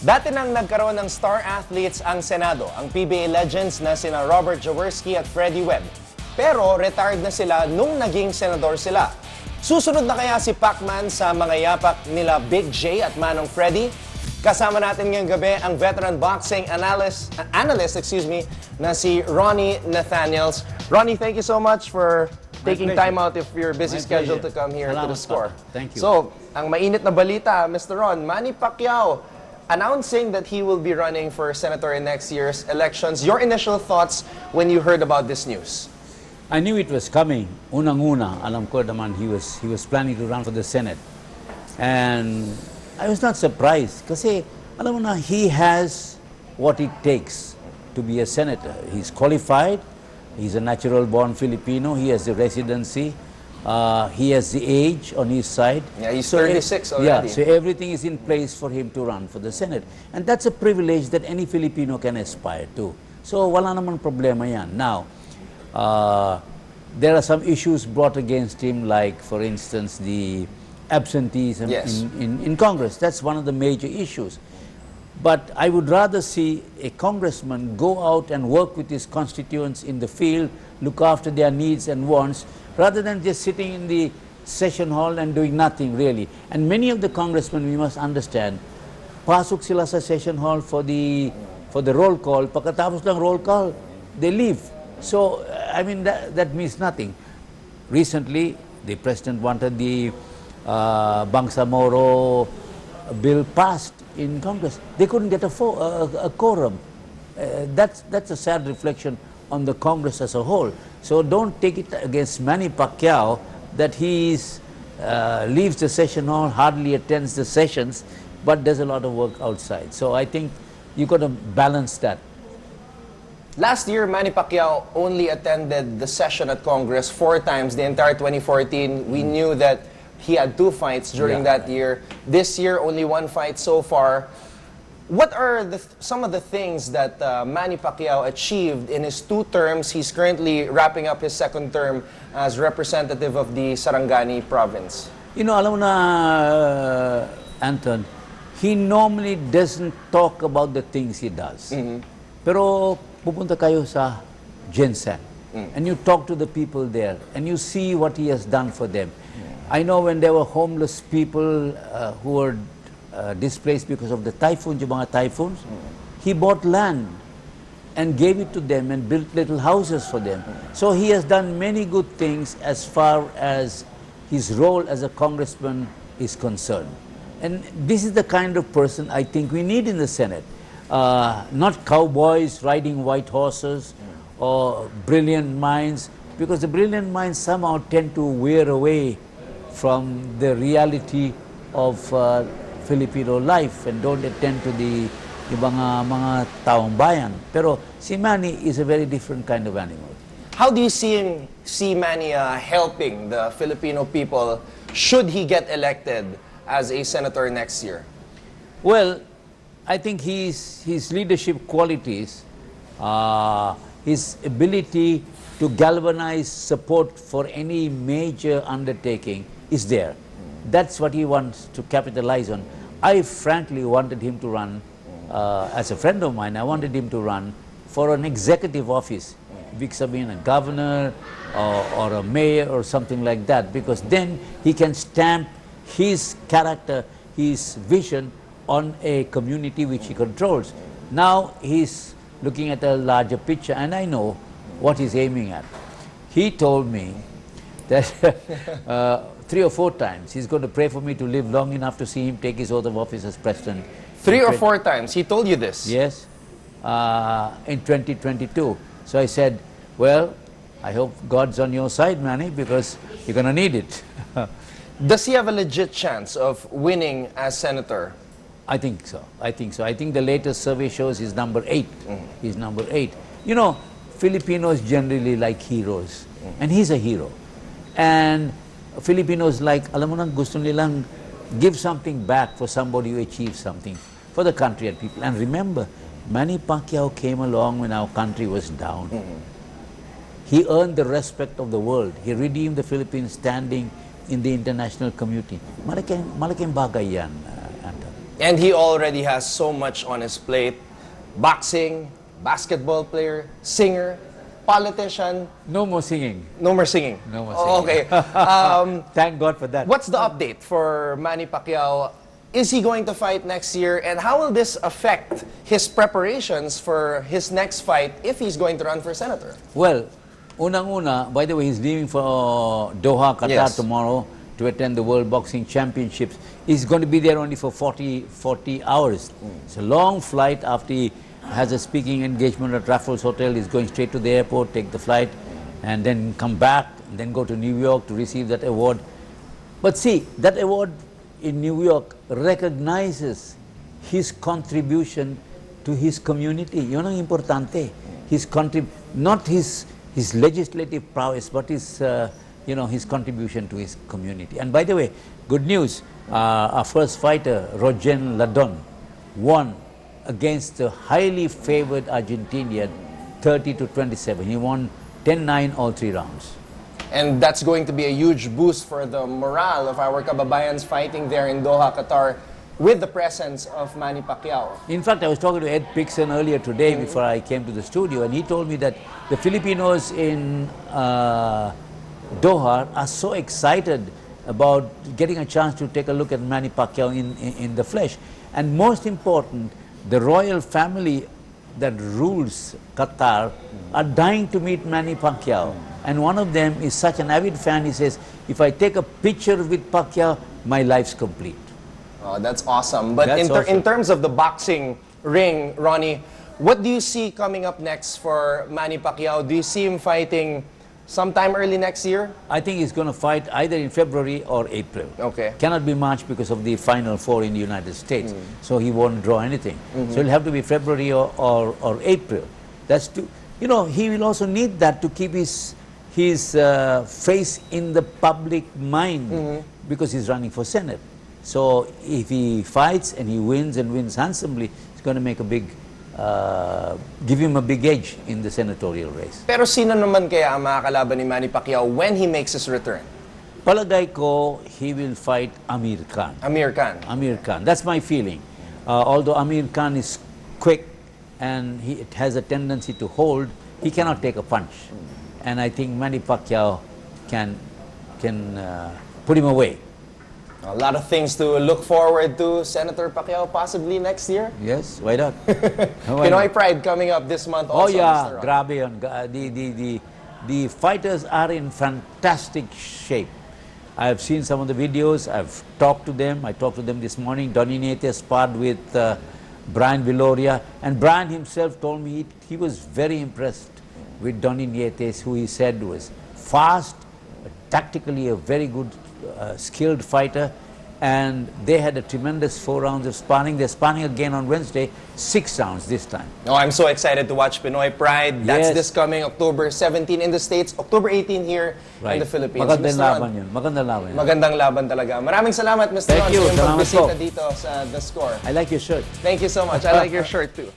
Dati nang nagkaroon ng star athletes ang Senado, ang PBA legends na sina Robert Jaworski at Freddie Webb. Pero retired na sila nung naging senador sila. Susunod na kaya si Pacman sa mga yapak nila Big J at Manong Freddy? Kasama natin ngayong gabi ang veteran boxing analyst na si Ronnie Nathanielsz. Ronnie, thank you so much for taking time out of your busy schedule to come here to the score. Thank you. So, ang mainit na balita, Mr. Ron, Manny Pacquiao announcing that he will be running for senator in next year's elections. Your initial thoughts when you heard about this news? I knew it was coming. Unang-una, alam ko naman he was planning to run for the Senate. And I was not surprised kasi alam mo na, he has what it takes to be a senator. He's qualified. He's a natural-born Filipino. He has the residency. He has the age on his side. Yeah, he's 36 already. Yeah, so everything is in place for him to run for the Senate. And that's a privilege that any Filipino can aspire to. So wala naman problema yan. Now, there are some issues brought against him, like, for instance, the absenteeism in Congress. That's one of the major issues. But I would rather see a congressman go out and work with his constituents in the field, look after their needs and wants, rather than just sitting in the session hall and doing nothing, really. And many of the congressmen, we must understand, pasok sila sa session hall for the roll call. Pagkatapos ng roll call, they leave. So, I mean, that means nothing. Recently, the president wanted the Bangsamoro bill passed in Congress. They couldn't get a quorum. That's a sad reflection on the Congress as a whole. So don't take it against Manny Pacquiao that he leaves the session hall, hardly attends the sessions, but does a lot of work outside. So I think you've got to balance that. Last year, Manny Pacquiao only attended the session at Congress 4 times. The entire 2014, we knew that he had 2 fights during that year. This year, only 1 fight so far. What are some of the things that Manny Pacquiao achieved in his 2 terms? He's currently wrapping up his 2nd term as representative of the Sarangani province. You know, alam mo na, Anton, he normally doesn't talk about the things he does. Pero pupunta kayo sa Ginseng, and you talk to the people there, and you see what he has done for them. I know when there were homeless people who were displaced because of the typhoons, yung mga typhoons, he bought land and gave it to them and built little houses for them. So he has done many good things as far as his role as a congressman is concerned. And this is the kind of person I think we need in the Senate. Not cowboys riding white horses or brilliant minds, because the brilliant minds somehow tend to wear away from the reality of Filipino life and don't attend to the mga taong bayan. Pero si Manny is a very different kind of animal. How do you see Manny helping the Filipino people should he get elected as a senator next year? Well, I think his leadership qualities, his ability to galvanize support for any major undertaking is there. That's what he wants to capitalize on. I frankly wanted him to run, as a friend of mine, I wanted him to run for an executive office, ibig sabihin a governor or a mayor or something like that, because then he can stamp his character, his vision on a community which he controls. Now he's looking at a larger picture, and I know what he's aiming at. He told me that 3 or 4 times he's going to pray for me to live long enough to see him take his oath of office as president. 3 or 4 times? He told you this? Yes, in 2022. So I said, well, I hope God's on your side, Manny, because you're going to need it. Does he have a legit chance of winning as senator? I think so. I think so. I think the latest survey shows he's number 8. He's number 8. You know, Filipinos generally like heroes. And he's a hero. And Filipinos like, alam mo nang gusto nilang give something back for somebody who achieved something for the country and people. And remember, Manny Pacquiao came along when our country was down. He earned the respect of the world. He redeemed the Philippines standing in the international community. Malaking bagay yan, Anton. And he already has so much on his plate. Boxing, basketball player, singer, politician. No more singing. No more singing. No more Oh, singing. okay. Thank God for that. What's the update for Manny Pacquiao? Is he going to fight next year? And how will this affect his preparations for his next fight if he's going to run for senator? Well, unang-una, by the way, he's leaving for Doha, Qatar Yes. tomorrow to attend the World Boxing Championships. He's going to be there only for 40 hours. It's a long flight. After he has a speaking engagement at Raffles Hotel, he's going straight to the airport, take the flight, and then come back, and then go to New York to receive that award. But see, that award in New York recognizes his contribution to his community. Yun ang importante. Not his legislative prowess, but his, his contribution to his community. And by the way, good news, our first fighter, Roger Ladon, won against the highly favored Argentinian 30-27. He won 10-9 all 3 rounds. And that's going to be a huge boost for the morale of our kababayans fighting there in Doha, Qatar, with the presence of Manny Pacquiao. In fact, I was talking to Ed Pixon earlier today before I came to the studio, and he told me that the Filipinos in Doha are so excited about getting a chance to take a look at Manny Pacquiao in the flesh. And most important, the royal family that rules Qatar are dying to meet Manny Pacquiao. And one of them is such an avid fan, he says, if I take a picture with Pacquiao, my life's complete. Oh, that's awesome. But That's awesome. in terms of the boxing ring, Ronnie, what do you see coming up next for Manny Pacquiao? Do you see him fighting sometime early next year? I think he's going to fight either in February or April. Okay. Cannot be March because of the Final Four in the United States. So he won't draw anything. So it'll have to be February or April. That's to, he will also need that to keep his face in the public mind because he's running for Senate. So if he fights and he wins and wins handsomely, it's going to make a big, give him a big edge in the senatorial race. Pero sino naman kaya ang makakalaban ni Manny Pacquiao when he makes his return? Palagay ko, he will fight Amir Khan. Amir Khan. Amir Khan. That's my feeling. Although Amir Khan is quick and it has a tendency to hold, he cannot take a punch. And I think Manny Pacquiao can put him away. A lot of things to look forward to, Senator Pacquiao, possibly next year. Yes, why not? Pinoy Pride coming up this month Oh also. yeah, Mr. Ron. grabe yun. The fighters are in fantastic shape. I have seen some of the videos. I've talked to them. I talked to them this morning. Ronnie Nathanielsz sparred with Brian Viloria, and Brian himself told me he was very impressed with Ronnie Nathanielsz, who he said was fast, tactically a very good, skilled fighter, and they had a tremendous 4 rounds of sparring. They're sparring again on Wednesday, 6 rounds this time. Oh, I'm so excited to watch Pinoy Pride. That's Yes. this coming October 17 in the States, October 18 here in the Philippines. Magandang Mr. laban Ron, yun. Magandang laban yun. magandang laban talaga. Maraming salamat, Mr. Thank Ron, you. sa iyong Salamat pagbisita po. dito sa The Score. I like your shirt. Thank you so much. I like your shirt too.